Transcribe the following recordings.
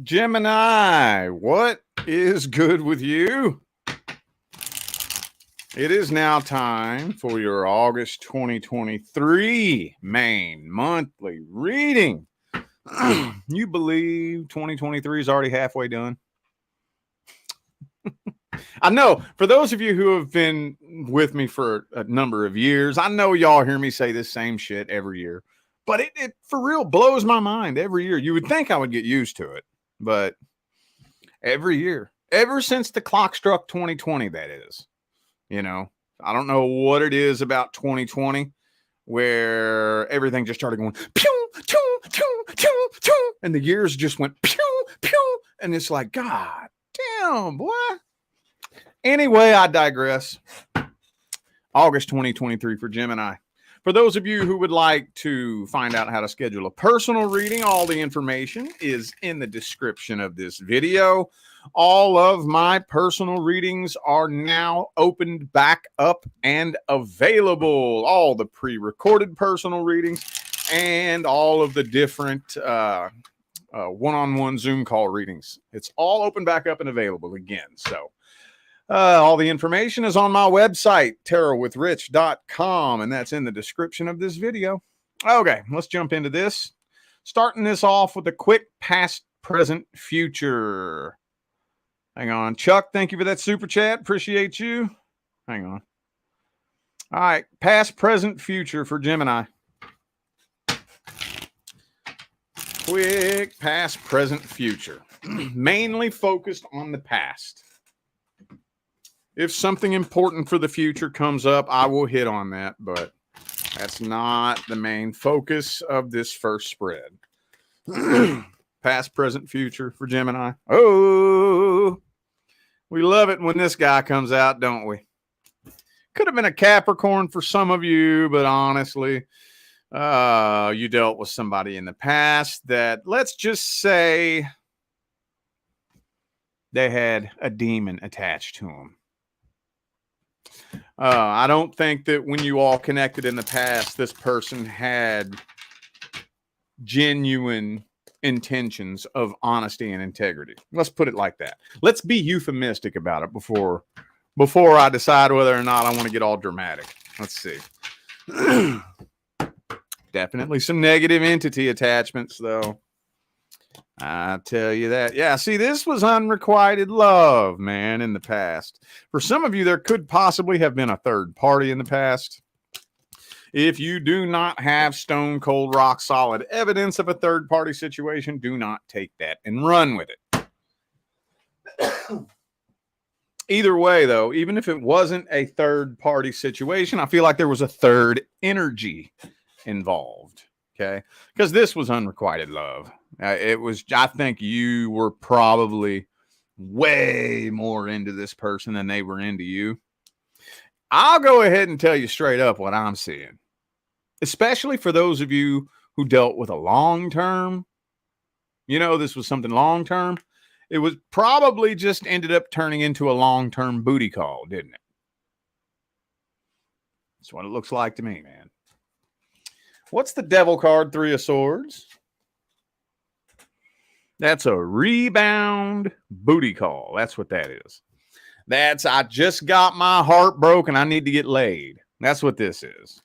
Gemini, what is good with you? It is now time for your August 2023 main monthly reading. You believe 2023 is already halfway done? I know for those of you who have been with me for a number of years, I know y'all hear me say this same shit every year, but it for real blows my mind every year. You would think I would get used to it, but every year, ever since the clock struck 2020, that is, I don't know what it is about 2020 where everything just started going pew, pew, pew, pew, pew, and the years just went pew, pew, and it's like, God damn, boy. Anyway, I digress. August 2023 for Gemini. For those of you who would like to find out how to schedule a personal reading, all the information is in the description of this video. All of my personal readings are now opened back up and available. All the pre-recorded personal readings and all of the different one-on-one Zoom call readings. It's all open back up and available again. So all the information is on my website, tarotwithrich.com, and that's in the description of this video. Okay, let's jump into this. Starting this off with a quick past, present, future. Hang on. Chuck, thank you for that super chat. Appreciate you. Hang on. All right, past, present, future for Gemini. Quick past, present, future. Mainly focused on the past. If something important for the future comes up, I will hit on that, but that's not the main focus of this first spread. Past, present, future for Gemini. Oh, we love it when this guy comes out, don't we? Could have been a Capricorn for some of you, but honestly, you dealt with somebody in the past that, let's just say, they had a demon attached to them. I don't think that when you all connected in the past, this person had genuine intentions of honesty and integrity. Let's put it like that. Let's be euphemistic about it before I decide whether or not I want to get all dramatic. Let's see. Definitely some negative entity attachments, though. I tell you that. Yeah, see, this was unrequited love, man, in the past. For some of you, there could possibly have been a third party in the past. If you do not have stone cold rock solid evidence of a third party situation, do not take that and run with it. Either way, though, even if it wasn't a third party situation, I feel like there was a third energy involved. Okay, because this was unrequited love. It was, I think you were probably way more into this person than they were into you. I'll go ahead and tell you straight up what I'm seeing, especially for those of you who dealt with a long term. This was something long term. It was probably just ended up turning into a long term booty call, didn't it? That's what it looks like to me, man. What's the devil card? 3 of Swords. That's a rebound booty call. That's what that is. That's, I just got my heart broken. I need to get laid. That's what this is.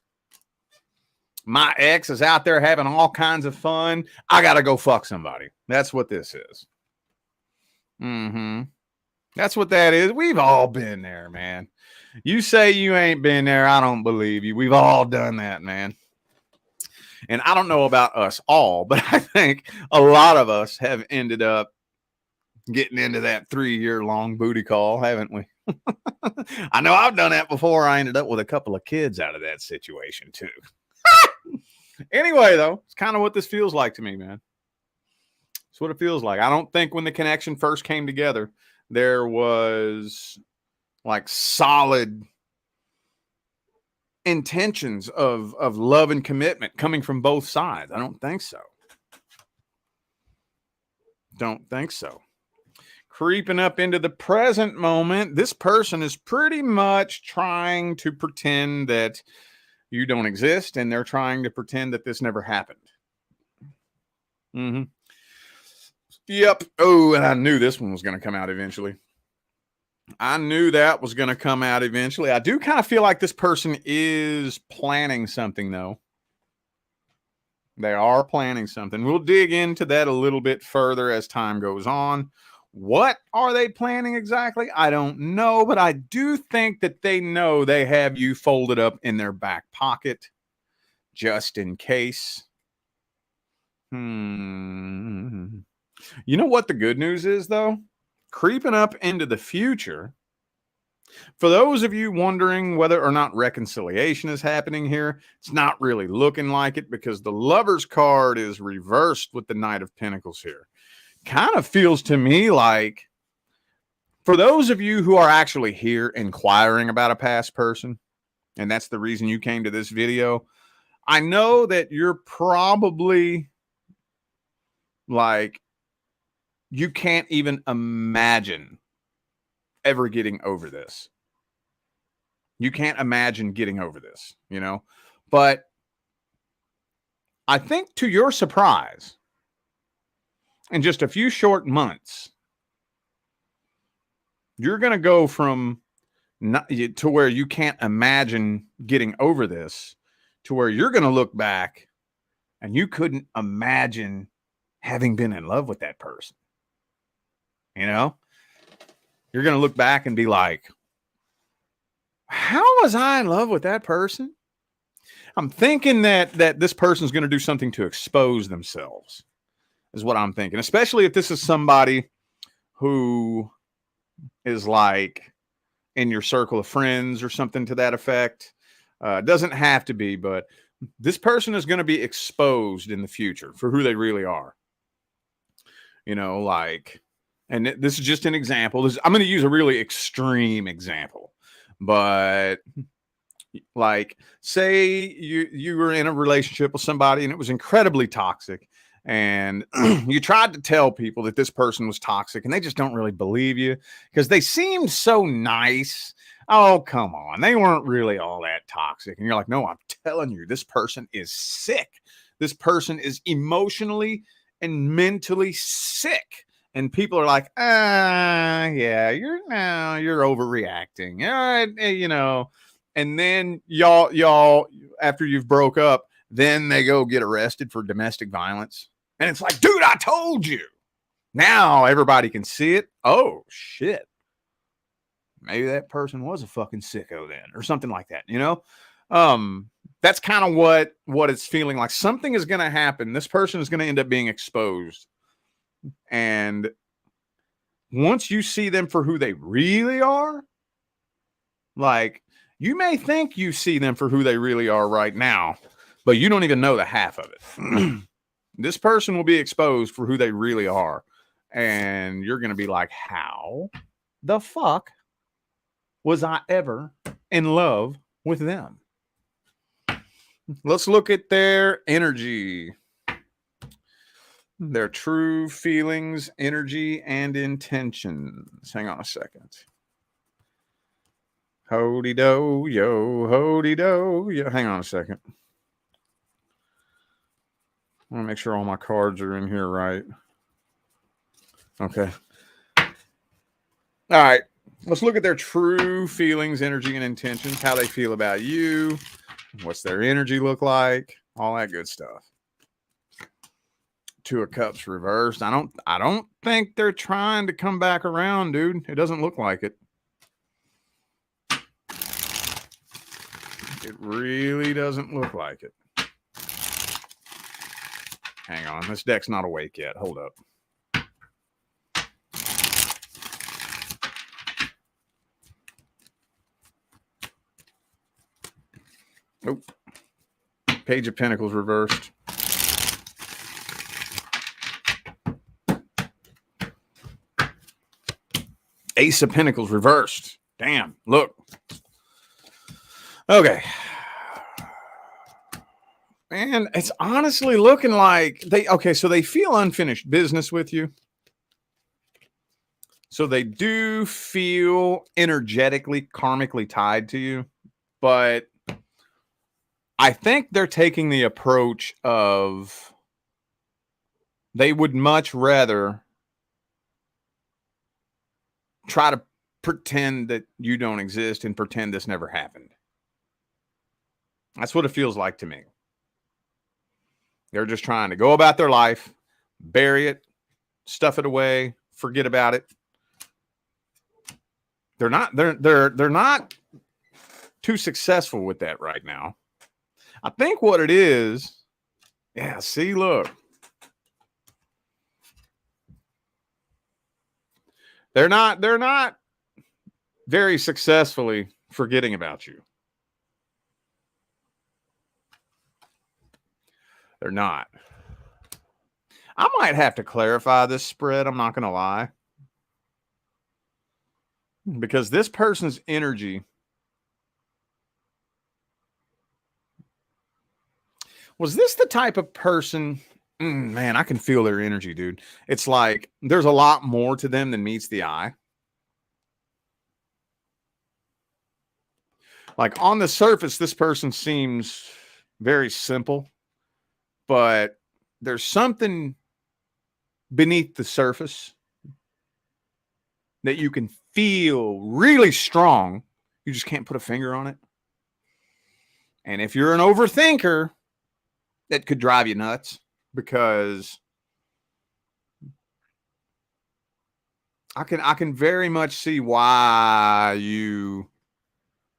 My ex is out there having all kinds of fun. I got to go fuck somebody. That's what this is. That's what that is. We've all been there, man. You say you ain't been there, I don't believe you. We've all done that, man. And I don't know about us all, but I think a lot of us have ended up getting into that 3-year-long booty call, haven't we? I know I've done that before. I ended up with a couple of kids out of that situation, too. Anyway, though, it's kind of what this feels like to me, man. It's what it feels like. I don't think when the connection first came together, there was like solid intentions of love and commitment coming from both sides. I don't think so. Don't think so. Creeping up into the present moment, this person is pretty much trying to pretend that you don't exist, and they're trying to pretend that this never happened. Yep. Oh, and I knew this one was going to come out eventually. I knew that was going to come out eventually. I do kind of feel like this person is planning something, though. They are planning something. We'll dig into that a little bit further as time goes on. What are they planning exactly? I don't know, but I do think that they know they have you folded up in their back pocket just in case. You know what the good news is, though? Creeping up into the future, for those of you wondering whether or not reconciliation is happening here, it's not really looking like it because the Lover's card is reversed with the Knight of Pentacles here. Kind of feels to me like, for those of you who are actually here inquiring about a past person, and that's the reason you came to this video, I know that you're probably like, you can't even imagine ever getting over this. You can't imagine getting over this, you know? But I think to your surprise, in just a few short months, you're going to go from not, to where you can't imagine getting over this to where you're going to look back and you couldn't imagine having been in love with that person. You know, you're going to look back and be like, how was I in love with that person? I'm thinking that this person's going to do something to expose themselves, is what I'm thinking, especially if this is somebody who is like in your circle of friends or something to that effect. Doesn't have to be, but this person is going to be exposed in the future for who they really are. You know, like, and this is just an example. I'm going to use a really extreme example, but like, say you were in a relationship with somebody and it was incredibly toxic, and you tried to tell people that this person was toxic and they just don't really believe you because they seemed so nice. Oh, come on. They weren't really all that toxic. And you're like, no, I'm telling you, this person is sick. This person is emotionally and mentally sick. And people are like, yeah, you're overreacting. You know, and then y'all, after you've broke up, then they go get arrested for domestic violence. And it's like, dude, I told you. Now everybody can see it. Oh, shit. Maybe that person was a fucking sicko then, or something like that, you know? That's kind of what it's feeling like. Something is going to happen. This person is going to end up being exposed. And once you see them for who they really are, like, you may think you see them for who they really are right now, but you don't even know the half of it. This person will be exposed for who they really are. And you're going to be like, how the fuck was I ever in love with them? Let's look at their energy. Their true feelings, energy, and intentions. Hang on a second. Hody-do, yo, hody-do, yo. Hang on a second. I want to make sure all my cards are in here right. Okay. All right. Let's look at their true feelings, energy, and intentions. How they feel about you. What's their energy look like? All that good stuff. Two of Cups reversed. I don't think they're trying to come back around, dude. It doesn't look like it. It really doesn't look like it. Hang on. This deck's not awake yet. Hold up. Nope. Page of Pentacles reversed. Ace of Pentacles reversed. Damn. Look. Okay. And it's honestly looking like so they feel unfinished business with you. So they do feel energetically, karmically tied to you. But I think they're taking the approach of they would much rather try to pretend that you don't exist and pretend this never happened. That's what it feels like to me. They're just trying to go about their life, bury it, stuff it away, forget about it. They're not too successful with that right now. I think what it is, yeah, see, look. They're not very successfully forgetting about you. They're not. I might have to clarify this spread, I'm not going to lie. Because this person's energy was this the type of person, man, I can feel their energy, dude. It's like there's a lot more to them than meets the eye. Like on the surface, this person seems very simple, but there's something beneath the surface that you can feel really strong. You just can't put a finger on it. And if you're an overthinker, that could drive you nuts, because I can very much see why you,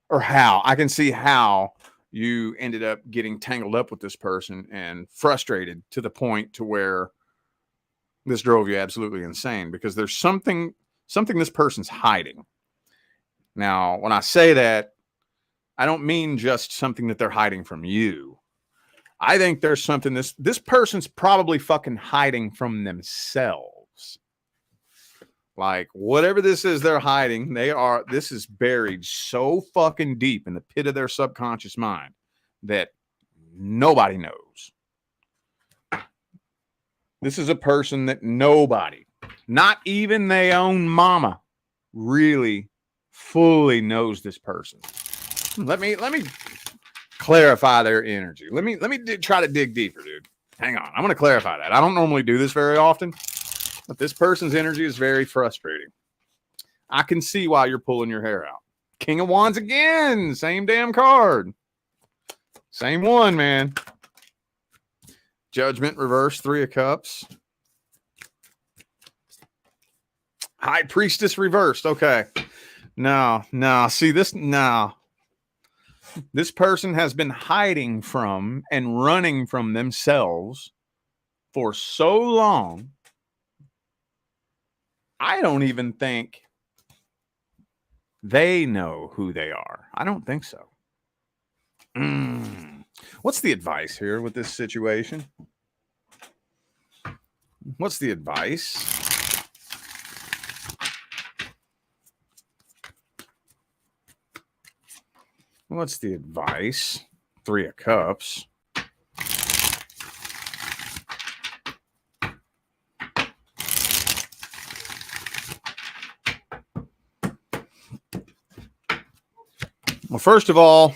or how I can see how you ended up getting tangled up with this person and frustrated to the point to where this drove you absolutely insane, because there's something this person's hiding. Now, when I say that, I don't mean just something that they're hiding from you. I think there's something this person's probably fucking hiding from themselves. Like whatever this is they're hiding, this is buried so fucking deep in the pit of their subconscious mind that nobody knows. This is a person that nobody, not even their own mama, really fully knows this person. Let me clarify their energy. Let me try to dig deeper, dude. Hang on. I'm going to clarify that. I don't normally do this very often, but this person's energy is very frustrating. I can see why you're pulling your hair out. King of Wands again. Same damn card. Same one, man. Judgment reverse, 3 of Cups. High Priestess reversed. Okay. No. See this? No. This person has been hiding from and running from themselves for so long. I don't even think they know who they are. I don't think so. What's the advice here with this situation? What's the advice? What's the advice? 3 of Cups. Well, first of all,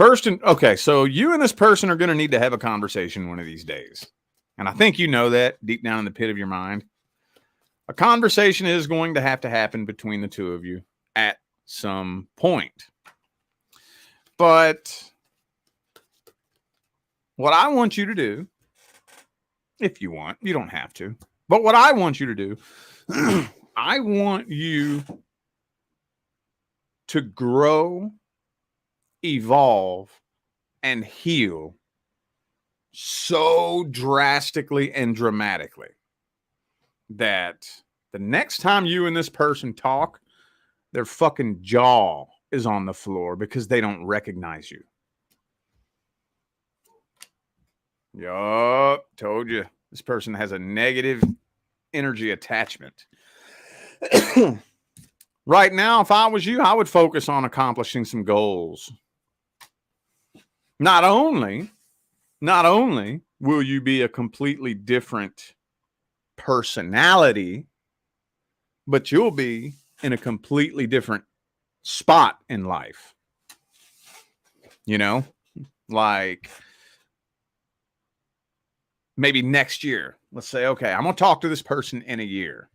okay, so you and this person are going to need to have a conversation one of these days. And I think you know that deep down in the pit of your mind. A conversation is going to happen between the two of you at some point. But what I want you to do, if you want, you don't have to, but what I want you to do, I want you to grow, evolve, and heal so drastically and dramatically that the next time you and this person talk, their fucking jaw is on the floor because they don't recognize you. Yup, told you. This person has a negative energy attachment. Right now, if I was you, I would focus on accomplishing some goals. Not only will you be a completely different personality, but you'll be in a completely different spot in life. You know, like maybe next year let's say, okay, I'm going to talk to this person in a year.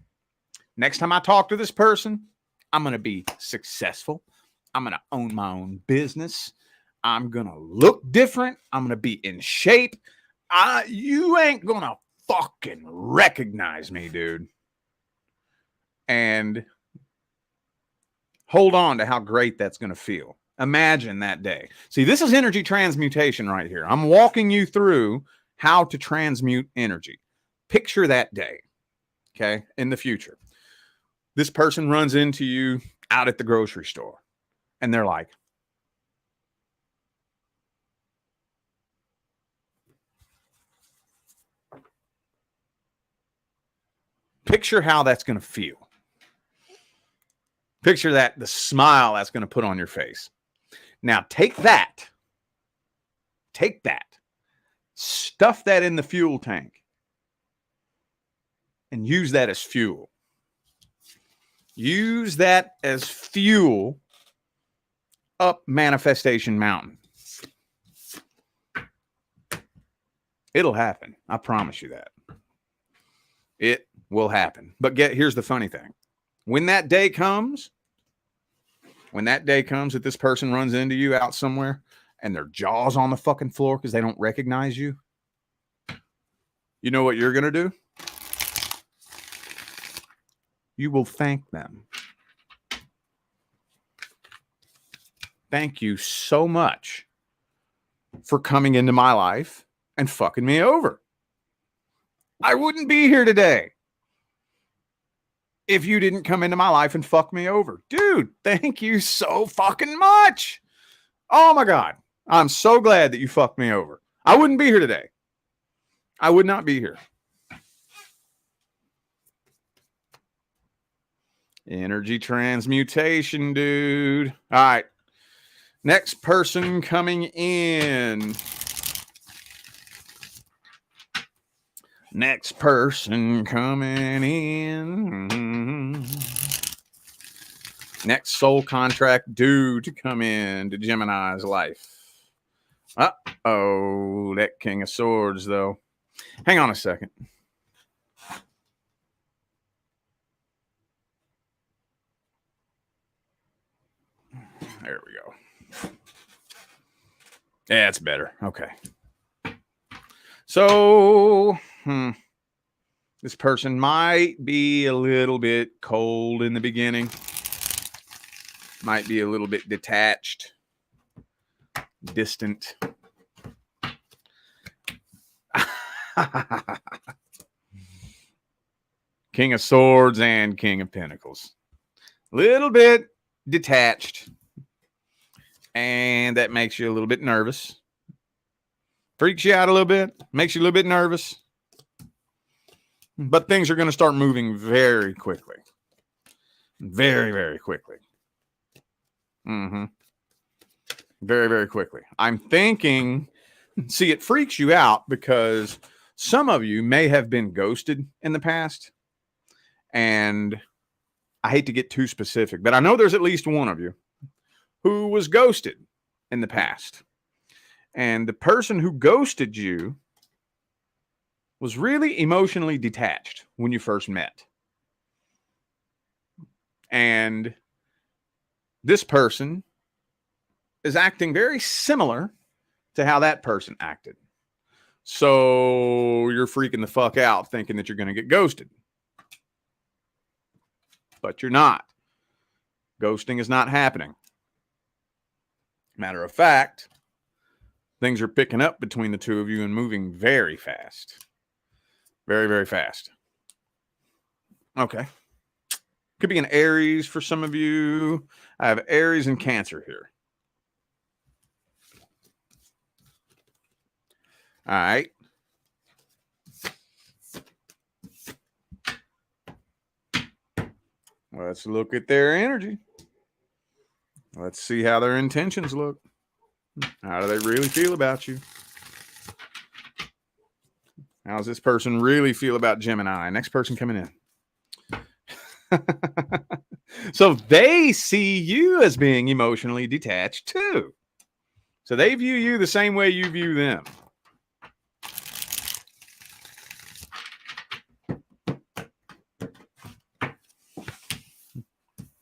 Next time I talk to this person, I'm going to be successful. I'm going to own my own business. I'm going to look different. I'm going to be in shape. You ain't going to fucking recognize me, dude. And hold on to how great that's going to feel. Imagine that day. See, this is energy transmutation right here. I'm walking you through how to transmute energy. Picture that day, okay, in the future. This person runs into you out at the grocery store, and they're like, picture how that's going to feel. Picture that, the smile that's going to put on your face. Now take that, stuff that in the fuel tank, and use that as fuel. Use that as fuel up Manifestation Mountain. It'll happen. I promise you that. It will happen. But here's the funny thing. When that day comes that this person runs into you out somewhere and their jaw's on the fucking floor because they don't recognize you, you know what you're going to do? You will thank them. Thank you so much for coming into my life and fucking me over. I wouldn't be here today if you didn't come into my life and fuck me over. Dude, thank you so fucking much. Oh my God. I'm so glad that you fucked me over. I wouldn't be here today. I would not be here. Energy transmutation, dude. All right. Next person coming in. Next person coming in. Next soul contract due to come in to Gemini's life. Uh-oh, that King of Swords, though. Hang on a second. There we go. Yeah, it's better. Okay. So, this person might be a little bit cold in the beginning. Might be a little bit detached, distant. King of Swords and King of Pentacles. Little bit detached. And that makes you a little bit nervous. Freaks you out a little bit. Makes you a little bit nervous. But things are going to start moving very quickly. Very, very quickly. Very, very quickly. I'm thinking, see, it freaks you out because some of you may have been ghosted in the past. And I hate to get too specific, but I know there's at least one of you who was ghosted in the past. And the person who ghosted you was really emotionally detached when you first met. And this person is acting very similar to how that person acted. So you're freaking the fuck out thinking that you're going to get ghosted. But you're not. Ghosting is not happening. Matter of fact, things are picking up between the two of you and moving very fast. Very, very fast. Okay. Could be an Aries for some of you. I have Aries and Cancer here. All right. Let's look at their energy. Let's see how their intentions look. How do they really feel about you? How does this person really feel about Gemini? Next person coming in. So they see you as being emotionally detached too. So they view you the same way you view them.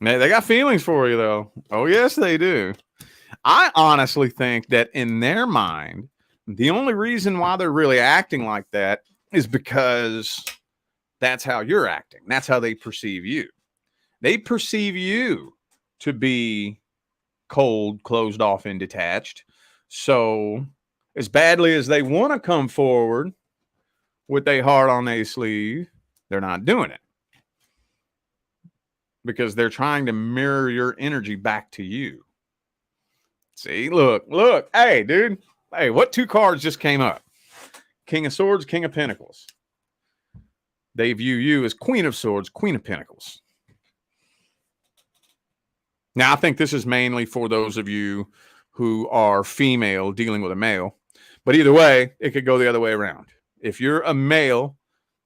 They got feelings for you, though. Oh, yes, they do. I honestly think that in their mind, the only reason why they're really acting like that is because that's how you're acting. That's how they perceive you. They perceive you to be cold, closed off, and detached. So, as badly as they want to come forward with their heart on their sleeve, they're not doing it because they're trying to mirror your energy back to you. See, look. Hey, dude. Hey, what two cards just came up? King of Swords, King of Pentacles. They view you as Queen of Swords, Queen of Pentacles. Now, I think this is mainly for those of you who are female dealing with a male. But either way, it could go the other way around. If you're a male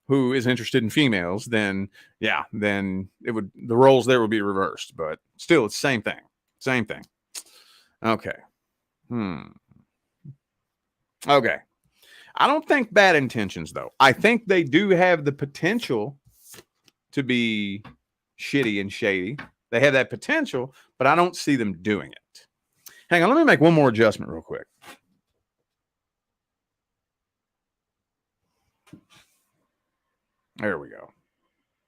who is interested in females, then yeah, then the roles there would be reversed. But still, it's the same thing. Same thing. Okay. Okay. I don't think bad intentions, though. I think they do have the potential to be shitty and shady. They have that potential, but I don't see them doing it. Hang on, let me make one more adjustment real quick. There we go.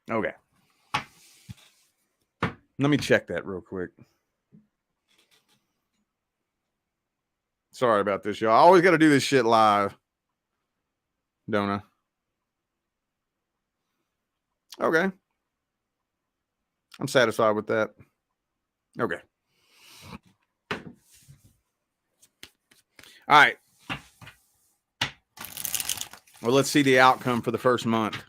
Okay. Let me check that real quick. Sorry about this, y'all. I always got to do this shit live, don't I? Okay. I'm satisfied with that. Okay. All right. Well, let's see the outcome for the first month.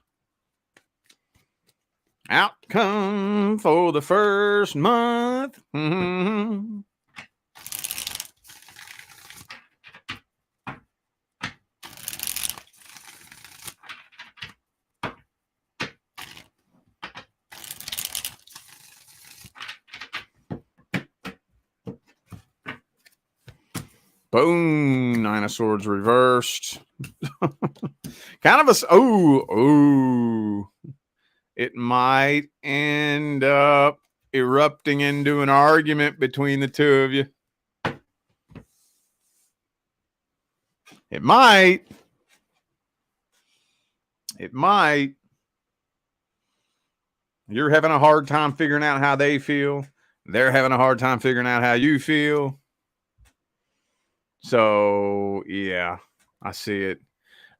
Outcome for the first month. Mm-hmm. Boom. Nine of Swords reversed. Kind of a... It might end up erupting into an argument between the two of you. It might. It might. You're having a hard time figuring out how they feel. They're having a hard time figuring out how you feel. So, yeah, I see it.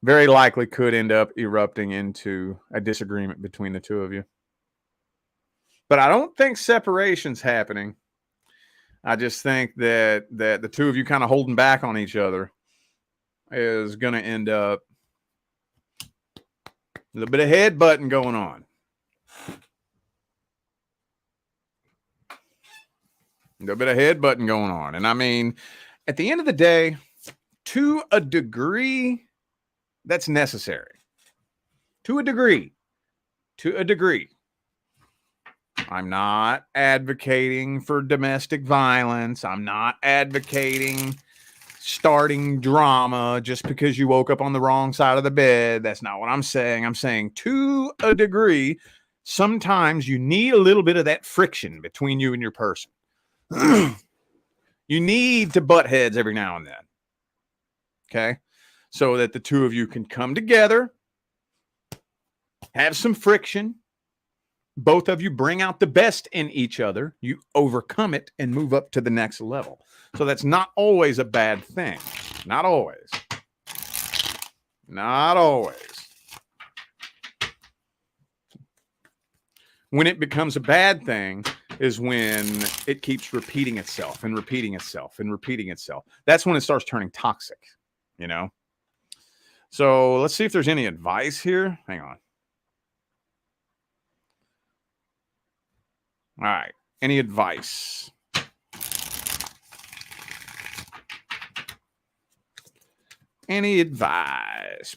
Very likely could end up erupting into a disagreement between the two of you. But I don't think separation's happening. I just think that the two of you kind of holding back on each other is going to end up a little bit of headbutting going on. A little bit of headbutting going on. And I mean, at the end of the day, to a degree, that's necessary. To a degree. To a degree. I'm not advocating for domestic violence. I'm not advocating starting drama just because you woke up on the wrong side of the bed. That's not what I'm saying. I'm saying to a degree, sometimes you need a little bit of that friction between you and your person. You need to butt heads every now and then. Okay? So that the two of you can come together, have some friction. Both of you bring out the best in each other. You overcome it and move up to the next level. So that's not always a bad thing. Not always. Not always. When it becomes a bad thing is when it keeps repeating itself and repeating itself and repeating itself. That's when it starts turning toxic, you know? So let's see if there's any advice here. Hang on. All right. Any advice? Any advice?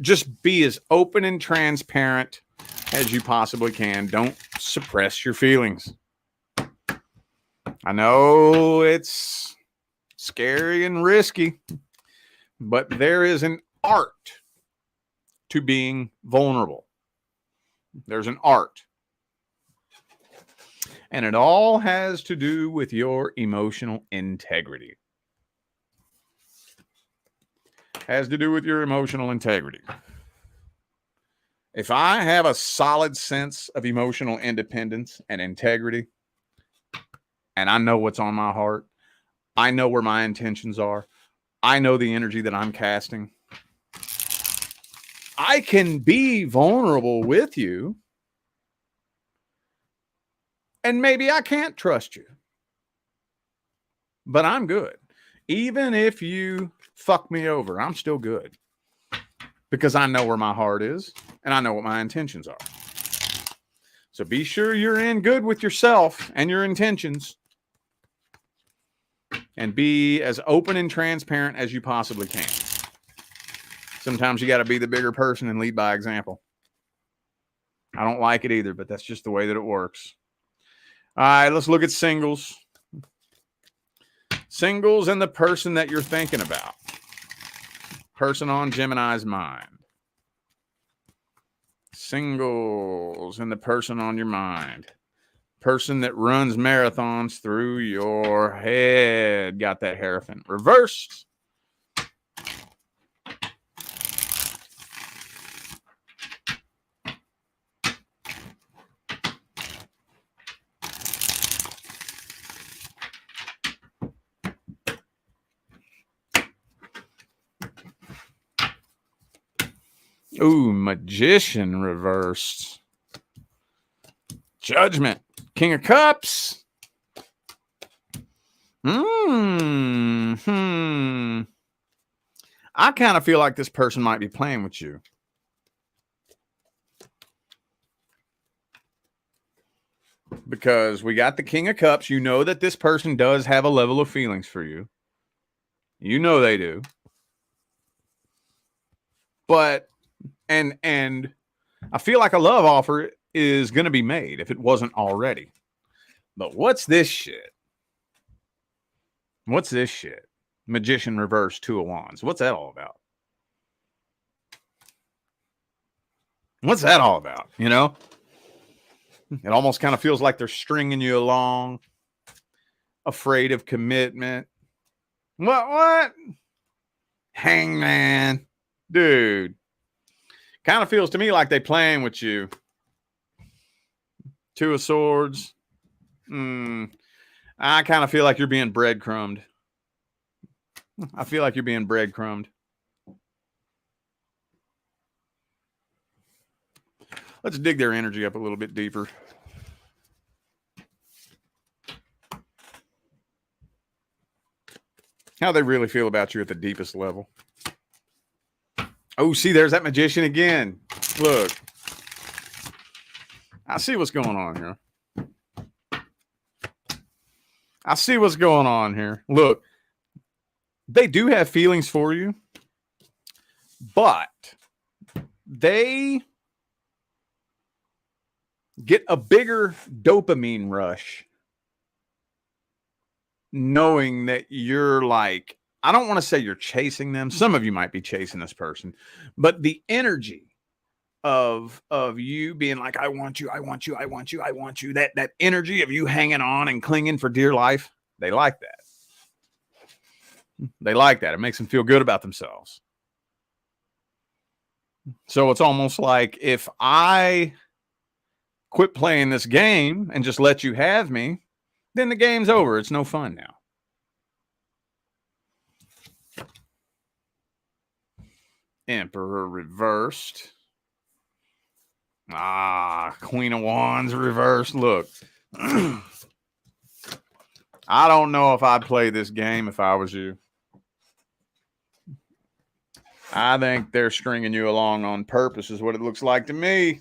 Just be as open and transparent as you possibly can. Don't suppress your feelings. I know it's scary and risky, but there is an art to being vulnerable. There's an art. And it all has to do with your emotional integrity. Has to do with your emotional integrity. If I have a solid sense of emotional independence and integrity, and I know what's on my heart, I know where my intentions are, I know the energy that I'm casting, I can be vulnerable with you, and maybe I can't trust you, but I'm good. Even if you fuck me over, I'm still good because I know where my heart is and I know what my intentions are. So be sure you're in good with yourself and your intentions, and be as open and transparent as you possibly can. Sometimes you got to be the bigger person and lead by example. I don't like it either, but that's just the way that it works. All right, let's look at singles. Singles and the person that you're thinking about. Person on Gemini's mind. Singles and the person on your mind. Person that runs marathons through your head. Got that Hierophant reversed. Ooh, Magician reversed. Judgment. King of Cups. I kind of feel like this person might be playing with you. Because we got the King of Cups. You know that this person does have a level of feelings for you. You know they do. But, and I feel like a love offer is going to be made if it wasn't already. But what's this shit? What's this shit? Magician reverse, Two of Wands. What's that all about? What's that all about? You know? It almost kind of feels like they're stringing you along. Afraid of commitment. What? Hangman. Dude. Kind of feels to me like they playing with you. Two of Swords. I kind of feel like you're being breadcrumbed. I feel like you're being breadcrumbed. Let's dig their energy up a little bit deeper. How they really feel about you at the deepest level. Oh, see, there's that Magician again. Look. I see what's going on here. I see what's going on here. Look. They do have feelings for you. But they get a bigger dopamine rush knowing that you're like, I don't want to say you're chasing them. Some of you might be chasing this person, but the energy of you being like, I want you, that energy of you hanging on and clinging for dear life, they like that. They like that. It makes them feel good about themselves. So it's almost like if I quit playing this game and just let you have me, then the game's over. It's no fun now. Emperor reversed. Queen of Wands reversed. Look. I don't know if I'd play this game if I was you. I think they're stringing you along on purpose is what it looks like to me.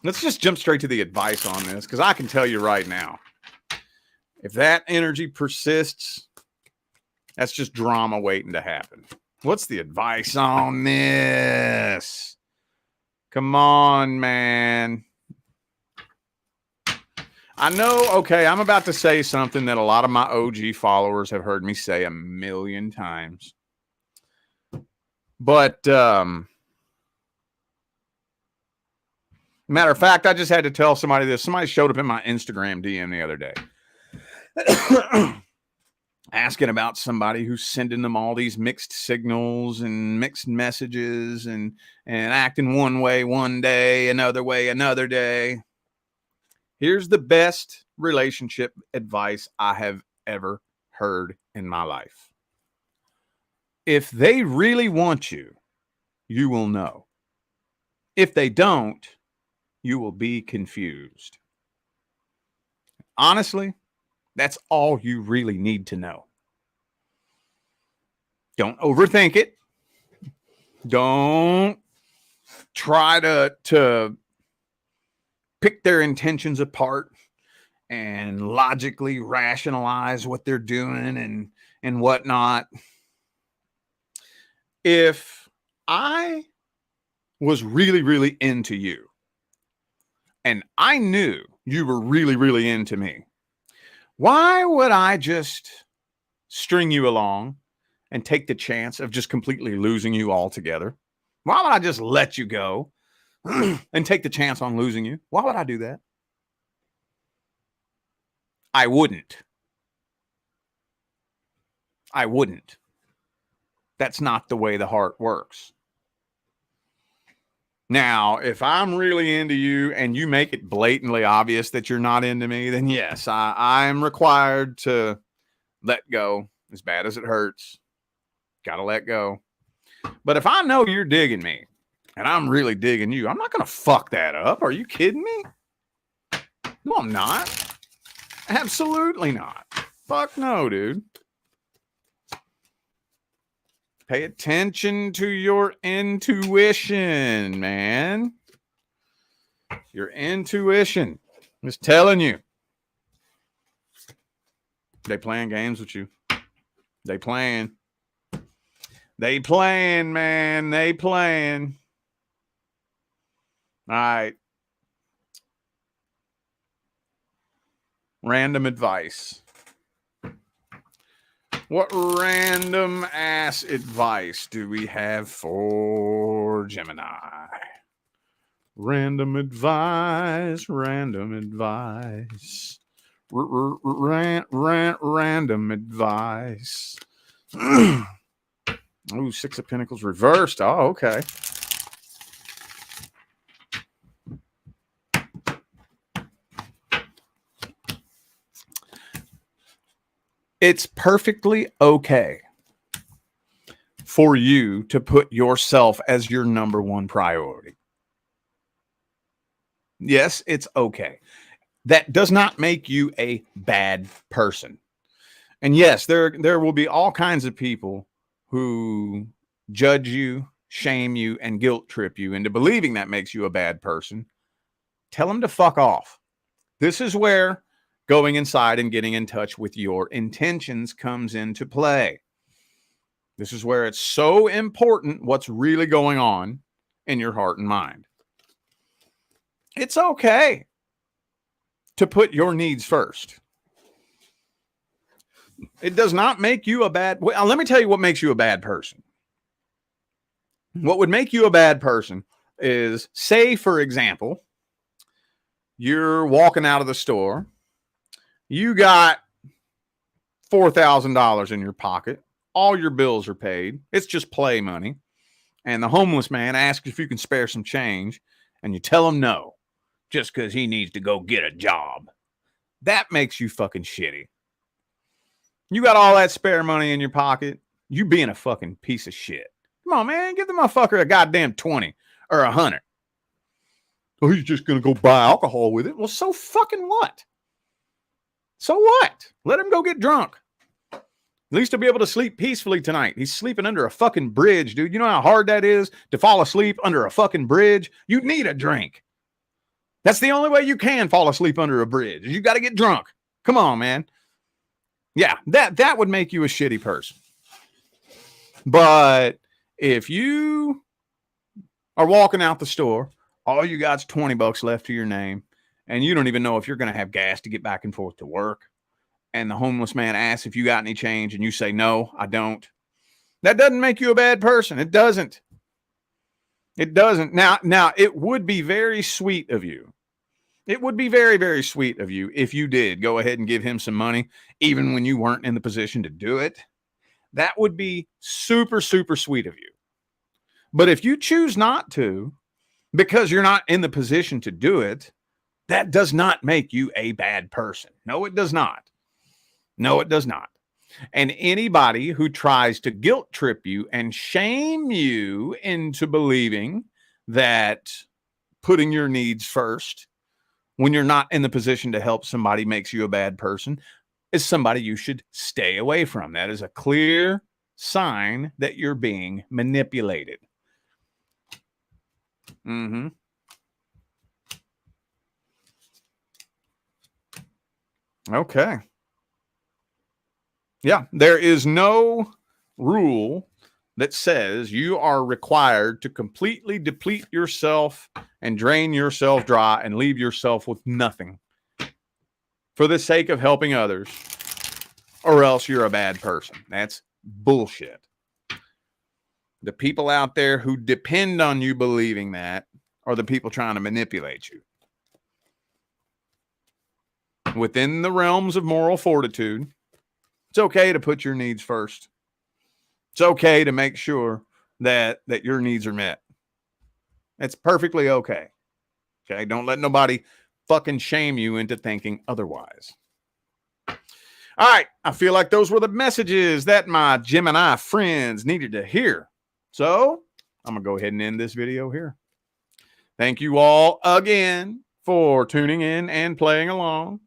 Let's just jump straight to the advice on this, because I can tell you right now, if that energy persists, that's just drama waiting to happen. What's the advice on this? Come on, man. I know, okay, I'm about to say something that a lot of my OG followers have heard me say a million times. But Matter of fact, I just had to tell somebody this. Somebody showed up in my Instagram DM the other day asking about somebody who's sending them all these mixed signals and mixed messages and acting one way one day, another way another day. Here's the best relationship advice I have ever heard in my life. If they really want you, you will know. If they don't, you will be confused. Honestly, that's all you really need to know. Don't overthink it. Don't try to pick their intentions apart and logically rationalize what they're doing and whatnot. If I was really, really into you and I knew you were really, really into me, why would I just string you along and take the chance of just completely losing you altogether? Why would I just let you go and take the chance on losing you? Why would I do that? I wouldn't. I wouldn't. That's not the way the heart works. Now, if I'm really into you and you make it blatantly obvious that you're not into me, then yes, I'm required to let go, as bad as it hurts. Gotta let go. But if I know you're digging me and I'm really digging you, I'm not going to fuck that up. Are you kidding me? No, I'm not. Absolutely not. Fuck no, dude. Pay attention to your intuition, man. Your intuition. I'm just telling you. They playing games with you. They playing. They playing, man. They playing. All right. Random advice. What random ass advice do we have for Gemini? Random advice, random advice. Random advice. Ooh, Six of Pentacles reversed. Oh, okay. It's perfectly okay for you to put yourself as your number one priority. Yes, it's okay. That does not make you a bad person. And yes, there will be all kinds of people who judge you, shame you, and guilt trip you into believing that makes you a bad person. Tell them to fuck off. This is where going inside and getting in touch with your intentions comes into play. This is where it's so important what's really going on in your heart and mind. It's okay to put your needs first. It does not make you a bad... Well, let me tell you what makes you a bad person. What would make you a bad person is, say, for example, you're walking out of the store. You got $4,000 in your pocket. All your bills are paid. It's just play money. And the homeless man asks if you can spare some change, and you tell him no, just because he needs to go get a job. That makes you fucking shitty. You got all that spare money in your pocket. You being a fucking piece of shit. Come on, man. Give the motherfucker a goddamn 20 or 100. Oh, he's just going to go buy alcohol with it. Well, so fucking what? So what? Let him go get drunk. At least he'll be able to sleep peacefully tonight. He's sleeping under a fucking bridge, dude. You know how hard that is to fall asleep under a fucking bridge? You need a drink. That's the only way you can fall asleep under a bridge. You got to get drunk. Come on, man. Yeah, that would make you a shitty person. But if you are walking out the store, all you got's $20 left to your name, and you don't even know if you're going to have gas to get back and forth to work, and the homeless man asks if you got any change, and you say, no, I don't. That doesn't make you a bad person. It doesn't. It doesn't. Now it would be very sweet of you. It would be very, very sweet of you if you did go ahead and give him some money, even when you weren't in the position to do it. That would be super, super sweet of you. But if you choose not to, because you're not in the position to do it, that does not make you a bad person. No, it does not. No, it does not. And anybody who tries to guilt trip you and shame you into believing that putting your needs first when you're not in the position to help somebody makes you a bad person is somebody you should stay away from. That is a clear sign that you're being manipulated. Mm-hmm. Okay. Yeah, there is no rule that says you are required to completely deplete yourself and drain yourself dry and leave yourself with nothing for the sake of helping others, or else you're a bad person. That's bullshit. The people out there who depend on you believing that are the people trying to manipulate you. Within the realms of moral fortitude, it's okay to put your needs first. It's okay to make sure that your needs are met. It's perfectly okay. Okay, don't let nobody fucking shame you into thinking otherwise. All right, I feel like those were the messages that my Gemini friends needed to hear. So I'm going to go ahead and end this video here. Thank you all again for tuning in and playing along.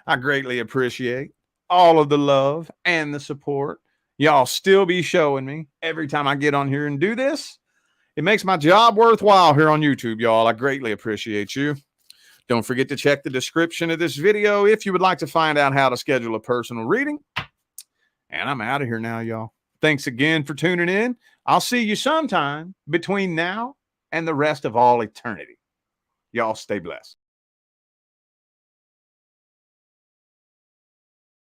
I greatly appreciate all of the love and the support y'all still be showing me every time I get on here and do this. It makes my job worthwhile here on YouTube, y'all. I greatly appreciate you. Don't forget to check the description of this video if you would like to find out how to schedule a personal reading. And I'm out of here now, y'all. Thanks again for tuning in. I'll see you sometime between now and the rest of all eternity. Y'all stay blessed.